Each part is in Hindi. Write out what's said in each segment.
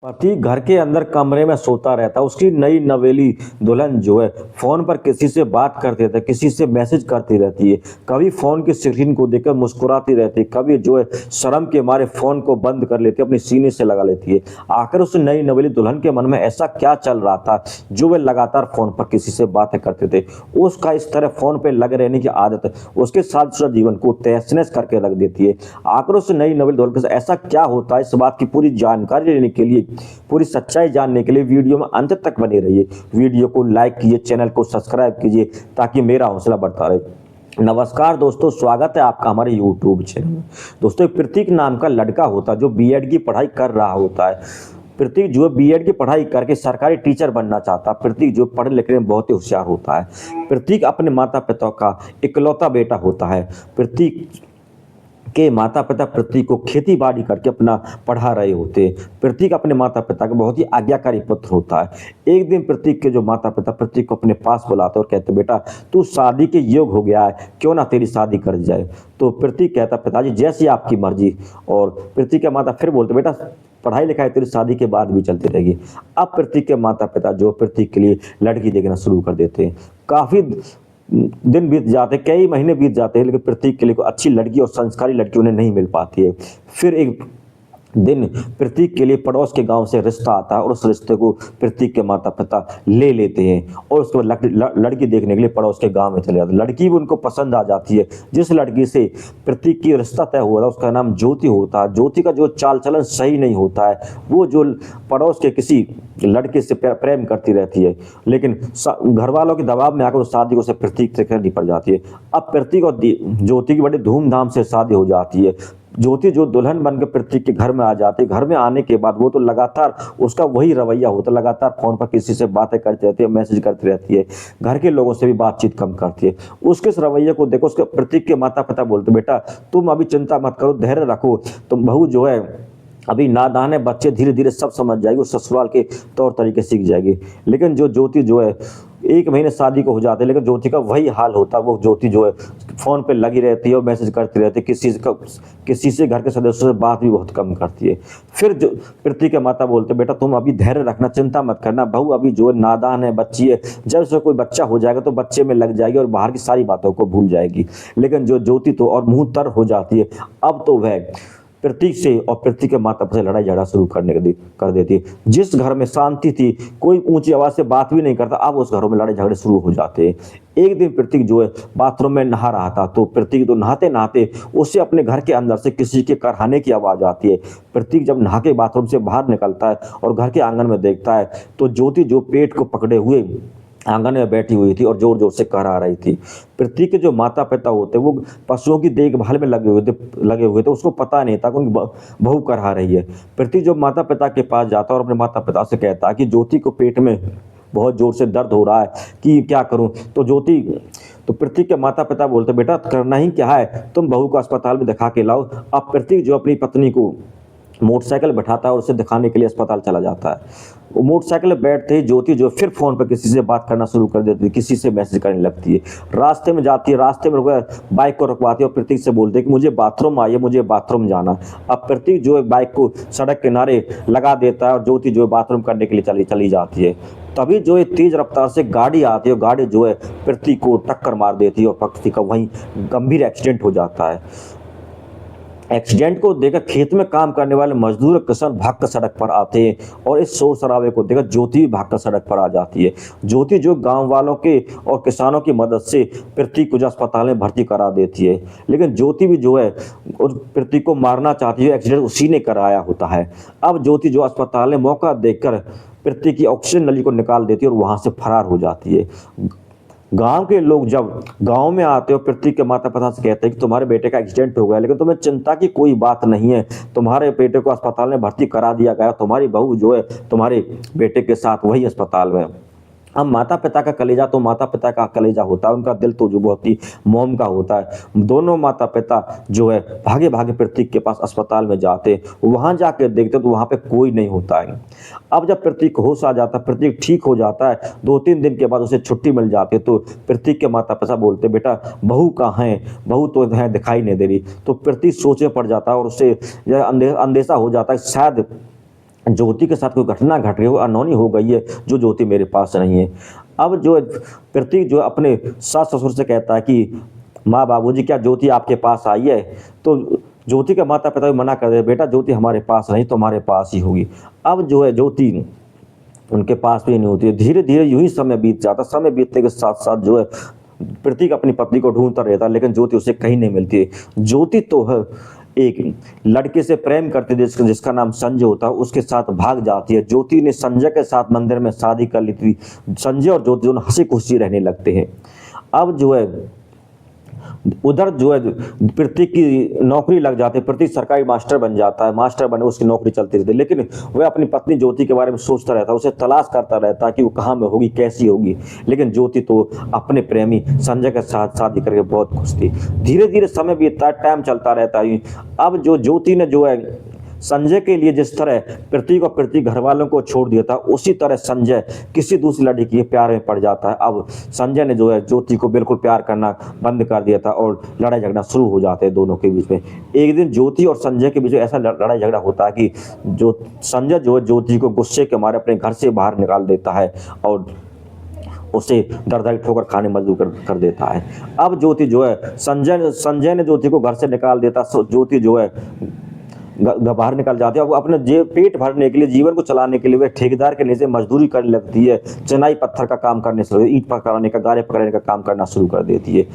पति घर के अंदर कमरे में सोता रहता है। उसकी नई नवेली दुल्हन जो है फोन पर किसी से बात करती रहती है, किसी से मैसेज करती रहती है। कभी फोन की स्क्रीन को देखकर मुस्कुराती रहती है, कभी जो है शर्म के मारे फोन को बंद कर लेती है, अपनी सीने से लगा लेती है। आखिर उस नई नवेली दुल्हन के मन में ऐसा क्या चल रहा था जो वे लगातार फोन पर किसी से बातें करते थे। उसका इस तरह फोन पर लगे रहने की आदत उसके शादीशुदा जीवन को तहस-नहस करके रख देती है। आखिर उस नई नवेली दुल्हन के साथ ऐसा क्या होता है, इस बात की पूरी जानकारी लेने के लिए, पूरी सच्चाई जानने के लिए वीडियो में अंत तक बने रहिए। वीडियो को लाइक कीजिए, चैनल को सब्सक्राइब कीजिए ताकि मेरा हौसला बढ़ता रहे। नमस्कार दोस्तों, स्वागत है आपका हमारे YouTube चैनल में। दोस्तों, एक प्रतीक नाम का लड़का होता है जो बीएड की पढ़ाई कर रहा होता है। प्रतीक जो बीएड की पढ़ाई करके सरकारी टीचर बनना चाहता है। प्रतीक जो पढ़ने लिखने में बहुत ही होशियार होता है। प्रतीक अपने माता पिता का इकलौता बेटा होता है। प्रतीक के माता पिता प्रतीक को खेती बाड़ी करके अपना पढ़ा रहे होते। प्रतीक अपने माता पिता का बहुत ही आज्ञाकारी पुत्र होता है। एक दिन प्रतीक के जो माता पिता प्रतीक को अपने पास बुलाते और कहते, बेटा तू शादी के योग्य हो गया है, क्यों ना तेरी शादी कर जाए। तो प्रतीक कहता, पिताजी जैसी आपकी मर्जी। और प्रतीक के माता फिर बोलते, बेटा पढ़ाई लिखाई तेरी शादी के बाद भी चलती रहेगी। अब प्रतीक के माता पिता जो प्रतीक के लिए लड़की देखना शुरू कर देते हैं। काफ़ी दिन बीत जाते, कई महीने बीत जाते हैं, लेकिन प्रतीक के लिए कोई अच्छी लड़की और संस्कारी लड़की उन्हें नहीं मिल पाती है। फिर एक दिन प्रतीक के लिए पड़ोस के गांव से रिश्ता आता है और उस रिश्ते को प्रतीक के माता पिता ले लेते हैं और उसके बाद लड़की देखने के लिए पड़ोस के गांव में चले जाते हैं। लड़की भी उनको पसंद आ जाती है। जिस लड़की से प्रतीक की रिश्ता तय हुआ था उसका नाम ज्योति होता है। ज्योति का जो चाल चलन सही नहीं होता है, वो जो पड़ोस के किसी लड़के से प्रेम करती रहती है, लेकिन घर वालों के दबाव में आकर उस शादी को प्रतीक से करनी पड़ जाती है। अब प्रतीक और ज्योति की बड़ी धूमधाम से शादी हो जाती है। ज्योति जो दुल्हन बनकर प्रतीक के घर में आ जाती है। घर में आने के बाद वो तो लगातार उसका वही रवैया होता है, लगातार फोन पर किसी से बातें करती रहती है, मैसेज करती रहती है, घर के लोगों से भी बातचीत कम करती है। उसके इस रवैये को देखो उसके प्रतीक के माता पिता बोलते, बेटा तुम अभी चिंता मत करो, धैर्य रखो, तुम बहू जो है अभी नादान है, बच्चे धीरे धीरे सब समझ जाएगी, उस ससुराल के तौर तरीके सीख जाएगी। लेकिन जो ज्योति जो है 1 महीने शादी को हो जाते हैं, लेकिन ज्योति का वही हाल होता है। वो ज्योति जो है फोन पे लगी रहती है और मैसेज करती रहती है, किसी से घर के सदस्यों से बात भी बहुत कम करती है। फिर जो प्रतीक के माता बोलते, बेटा तुम अभी धैर्य रखना, चिंता मत करना, बहू अभी जो है नादान है, बच्ची है, जब से कोई बच्चा हो जाएगा तो बच्चे में लग जाएगी और बाहर की सारी बातों को भूल जाएगी। लेकिन जो ज्योति तो और मुंह तर हो जाती है। अब तो वह प्रतीक से और प्रतीक के माता पिता से लड़ाई झगड़ा शुरू कर देती है। जिस घर में शांति थी, कोई ऊंची आवाज से बात भी नहीं करता, अब उस घरों में लड़ाई झगड़े शुरू हो जाते हैं। एक दिन प्रतीक जो है बाथरूम में नहा रहा था, तो प्रतीक तो नहाते नहाते उससे अपने घर के अंदर से किसी के करहाने की आवाज आती है। प्रतीक जब नहा के बाथरूम से बाहर निकलता है और घर के आंगन में देखता है तो ज्योति जो पेट को पकड़े हुए आंगन में बैठी हुई थी और जोर जोर से करहा रही थी। प्रतीक के जो माता पिता होते वो पशुओं की देखभाल में लगे हुए थे। उसको पता नहीं था कि उनकी बहू करहा रही है। प्रतीक जो माता पिता के पास जाता और अपने माता पिता से कहता कि ज्योति को पेट में बहुत जोर से दर्द हो रहा है कि क्या करूं। तो प्रतीक के माता पिता बोलते, बेटा करना ही क्या है, तुम बहू को अस्पताल में दिखा के लाओ। अब प्रतीक जो अपनी पत्नी को मोटरसाइकिल बैठाता है और उसे दिखाने के लिए अस्पताल चला जाता है। वो मोटरसाइकिल में बैठते ही ज्योति जो फिर फोन पर किसी से बात करना शुरू कर देती है, किसी से मैसेज करने लगती है। रास्ते में जाती है, रास्ते में बाइक को रुकवाती है और प्रतीक से बोलते है कि मुझे बाथरूम आइए, मुझे बाथरूम जाना। अब प्रतीक जो है बाइक को सड़क किनारे लगा देता है और ज्योति जो है बाथरूम करने के लिए चली जाती है। तभी जो है तेज रफ्तार से गाड़ी आती है और गाड़ी जो है प्रतीक को टक्कर मार देती है और प्रतीक का वहीं गंभीर एक्सीडेंट हो जाता है। एक्सीडेंट को देखकर खेत में काम करने वाले मजदूर किसान भागकर सड़क पर आते हैं और इस शोर शराबे को देखकर ज्योति भी भागकर सड़क पर आ जाती है। ज्योति जो गांव वालों के और किसानों की मदद से प्रतीक को अस्पताल में भर्ती करा देती है। लेकिन ज्योति भी जो है प्रतीक को मारना चाहती है, एक्सीडेंट उसी ने कराया होता है। अब ज्योति जो अस्पताल में मौका देखकर प्रतीक की ऑक्सीजन नली को निकाल देती है और वहां से फरार हो जाती है। गांव के लोग जब गांव में आते हो प्रतीक के माता पिता से कहते हैं कि तुम्हारे बेटे का एक्सीडेंट हो गया, लेकिन तुम्हें चिंता की कोई बात नहीं है, तुम्हारे बेटे को अस्पताल में भर्ती करा दिया गया, तुम्हारी बहू जो है तुम्हारे बेटे के साथ वही अस्पताल में। अब माता पिता का कलेजा तो माता पिता का कलेजा होता है, उनका दिल तो जो बहुत ही मोम का होता है। दोनों माता पिता जो है भागे भागे प्रतीक के पास अस्पताल में जाते, वहां जाके देखते तो वहां पे कोई नहीं होता है। अब जब प्रतीक होश आ जाता है, प्रतीक ठीक हो जाता है, 2-3 दिन के बाद उसे छुट्टी मिल जाती है, तो प्रतीक के माता पिता बोलते, बेटा बहू कहाँ है, बहू तो है दिखाई नहीं दे रही। तो प्रतीक सोचे पड़ जाता है और उसे अंदेशा हो जाता है शायद ज्योति के साथ कोई घटना घट रही हो, अनहोनी हो गई है, जो ज्योति मेरे पास नहीं है। अब जो है प्रतीक जो है अपने सास ससुर से कहता है कि माँ बाबूजी क्या ज्योति आपके पास आई है? तो ज्योति के माता पिता भी मना कर दे, बेटा ज्योति हमारे पास नहीं, तुम्हारे पास ही होगी। अब जो है ज्योति उनके पास भी नहीं होती है। धीरे धीरे यूं ही समय बीत जाता। समय बीतने के साथ साथ जो है प्रतीक अपनी पत्नी को ढूंढता रहता है, लेकिन ज्योति उसे कहीं नहीं मिलती है। ज्योति तो है एक लड़के से प्रेम करती थी जिसका नाम संजय होता है, उसके साथ भाग जाती है। ज्योति ने संजय के साथ मंदिर में शादी कर ली थी। संजय और ज्योति दोनों हंसी खुशी रहने लगते हैं। अब जो है उधर जो है प्रतीक की नौकरी लग जाती है। प्रतीक सरकारी मास्टर बन जाता है। मास्टर बने उसकी नौकरी चलती रहती है, लेकिन वह अपनी पत्नी ज्योति के बारे में सोचता रहता है, उसे तलाश करता रहता है कि वो कहाँ में होगी, कैसी होगी। लेकिन ज्योति तो अपने प्रेमी संजय के साथ शादी करके बहुत खुश थी। धीरे धीरे समय बीतता है, टाइम चलता रहता है। अब जो ज्योति ने जो है संजय के लिए जिस तरह प्रतीक और प्रतीक घर वालों को छोड़ दिया था, उसी तरह संजय किसी दूसरी लड़की के प्यार में पड़ जाता है। अब संजय ने जो है ज्योति को बिल्कुल प्यार करना बंद कर दिया था और लड़ाई झगड़ा शुरू हो जाते हैं दोनों के बीच में। एक दिन ज्योति और संजय के बीच में ऐसा लड़ाई झगड़ा होता है कि जो संजय जो है ज्योति को गुस्से के मारे अपने घर से बाहर निकाल देता है और उसे दर्द ठोकर खाने मजबूर कर देता है। अब ज्योति जो है संजय ने ज्योति को घर से निकाल देता। ज्योति जो है बाहर निकल जाती है। अब अपने पेट भरने के लिए, जीवन को चलाने के लिए वह ठेकेदार के नीचे मजदूरी करने लगती है। चनाई पत्थर का काम करने से, ईंट पकड़ने का, गारे पकड़ने का काम करना शुरू कर देती है।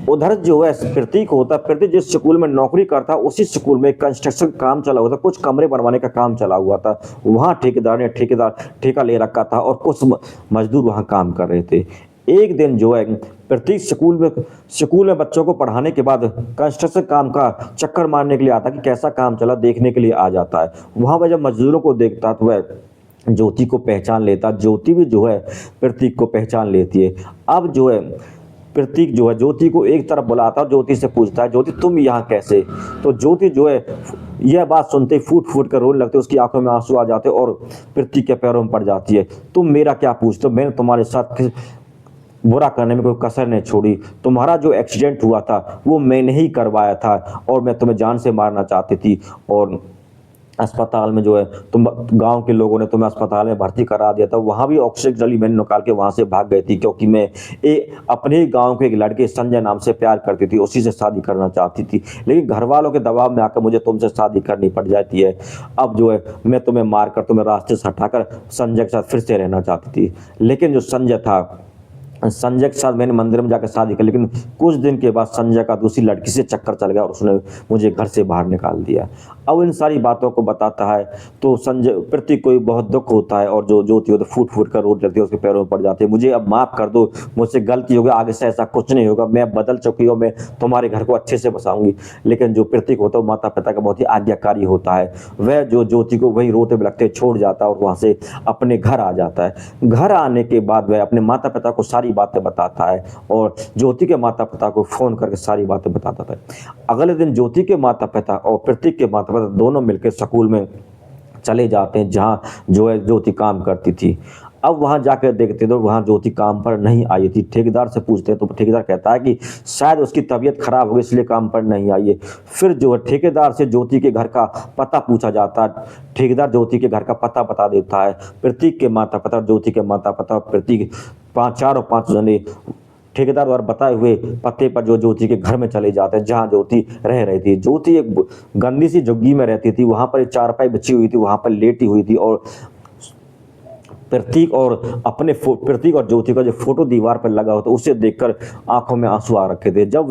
उधर जो है प्रतीक होता है, प्रतीक जिस स्कूल में नौकरी करता है उसी स्कूल में कंस्ट्रक्शन का काम चला हुआ था, कुछ कमरे बनवाने का काम चला हुआ था। वहाँ ठेकेदार ने ठेका ले रखा था और कुछ मजदूर वहाँ काम कर रहे थे। एक दिन जो है प्रतीक स्कूल में बच्चों को पढ़ाने के बाद कंस्ट्रक्शन काम का चक्कर मारने के लिए आता कि कैसा काम चला, देखने के लिए आ जाता है। वहाँ वह जब मजदूरों को देखता तो वह ज्योति को पहचान लेता। ज्योति भी जो है प्रतीक को पहचान लेती है। अब जो है प्रतीक जो है ज्योति को एक तरफ बुलाता है, ज्योति से पूछता है, ज्योति तुम यहाँ कैसे? तो ज्योति जो है यह बात सुनते फूट फूट कर रोने लगते, उसकी आंखों में आंसू आ जाते और प्रतीक के पैरों में पड़ जाती है। तुम मेरा क्या पूछते हो? मैंने तुम्हारे साथ बुरा करने में कोई कसर नहीं छोड़ी। तुम्हारा जो एक्सीडेंट हुआ था वो मैंने ही करवाया था और मैं तुम्हें जान से मारना चाहती थी। और अस्पताल में जो है तुम गांव के लोगों ने तुम्हें अस्पताल में भर्ती करा दिया था। वहाँ भी ऑक्सीजन जली मैंने निकाल के वहाँ से भाग गई थी, क्योंकि मैं अपने ही गांव के एक लड़के संजय नाम से प्यार करती थी, उसी से शादी करना चाहती थी। लेकिन घर वालों के दबाव में आकर मुझे तुमसे शादी करनी पड़ जाती है। अब जो है मैं तुम्हें मारकर, तुम्हें रास्ते से हटाकर संजय के साथ फिर से रहना चाहती थी। लेकिन जो संजय के साथ मैंने मंदिर में जाकर शादी की, लेकिन कुछ दिन के बाद संजय का दूसरी लड़की से चक्कर चल गया और उसने मुझे घर से बाहर निकाल दिया। अब इन सारी बातों को बताता है तो संजय प्रतीक को बहुत दुख होता है और जो ज्योति होती है फूट फूट कर रोने लगती है, उसके पैरों में पड़ जाती है। मुझे अब माफ़ कर दो, मुझसे गलती हो गई, आगे से ऐसा कुछ नहीं होगा, मैं बदल चुकी हूँ, मैं तुम्हारे घर को अच्छे से बसाऊंगी। लेकिन जो प्रतीक होता है माता पिता का बहुत ही आज्ञाकारी होता है। वह जो ज्योति को वहीं रोते बिलखते छोड़ जाता है और वहाँ से अपने घर आ जाता है। घर आने के बाद वह अपने माता पिता को सारी बातें बताता है और ज्योति के माता पिता को फ़ोन करके सारी बातें बताता था। अगले दिन ज्योति के माता पिता और प्रतीक के माता पिता दोनों मिलकर स्कूल में चले जाते हैं जहाँ जो है ज्योति काम करती थी। अब वहाँ जाकर देखते तो वहाँ ज्योति काम पर नहीं आई थी। ठेकेदार से पूछते हैं तो ठेकेदार कहता है कि शायद उसकी तबीयत खराब हो गई इसलिए काम पर नहीं आई है। फिर जो है ठेकेदार से ज्योति के घर का पता पूछा जाता है। ठेकेदार ज्योति के घर का पता बता देता है। प्रतीक के माता पिता, ज्योति के माता पिता, प्रतीक चार और पाँच जने ठेकेदार द्वारा बताए हुए पते पर जो ज्योति के घर में चले जाते हैं जहाँ ज्योति रह रही थी। ज्योति एक गंदी सी झुग्गी में रहती थी, वहाँ पर एक चारपाई बिछी हुई थी, वहाँ पर लेटी हुई थी और प्रतीक और ज्योति का जो फोटो दीवार पर लगा होता उसे देखकर आंखों में आंसू आ रखे थे। जब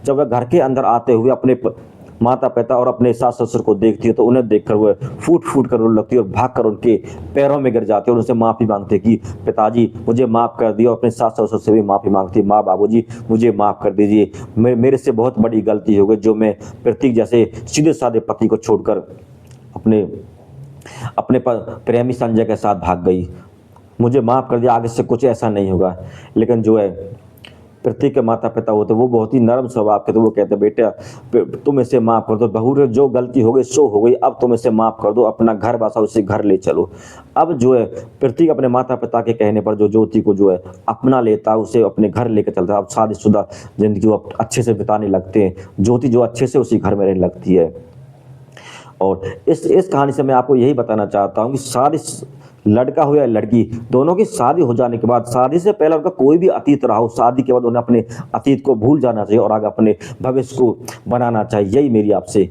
वह घर के अंदर आते हुए अपने माता पिता और अपने सास ससुर को देखती है तो उन्हें देखकर वह फूट फूट कर रोने लगती है और भागकर उनके पैरों में गिर जाती है और उनसे माफ़ी मांगती है कि पिताजी मुझे माफ़ कर दिया। और अपने सास ससुर से भी माफ़ी मांगती है, माँ बाबूजी मुझे माफ़ कर दीजिए, मेरे से बहुत बड़ी गलती हो गई जो मैं प्रतीक जैसे सीधे साधे पति को छोड़कर अपने प्रेमी संजय के साथ भाग गई। मुझे माफ़ कर दिया, आगे से कुछ ऐसा नहीं होगा। लेकिन जो है प्रतीक के माता पिता होते वो बहुत ही नरम स्वभाव के, तो वो कहते बेटा तुम इसे माफ़ कर दो, बहू जो गलती हो गई सो हो गई, अब तुम इसे माफ़ कर दो, अपना घर बसाओ, उसे घर ले चलो। अब जो है प्रतीक अपने माता पिता के कहने पर जो ज्योति को जो है अपना लेता है, उसे अपने घर लेकर चलता है। अब शादीशुदा जिंदगी वो अच्छे से बिताने लगते हैं। ज्योति जो अच्छे से उसी घर में रहने लगती है और इस कहानी से मैं आपको यही बताना चाहता हूँ कि शादी, लड़का हो या लड़की, दोनों की शादी हो जाने के बाद, शादी से पहले उनका कोई भी अतीत रहा हो, शादी के बाद उन्हें अपने अतीत को भूल जाना चाहिए और आगे अपने भविष्य को बनाना चाहिए। यही मेरी आपसे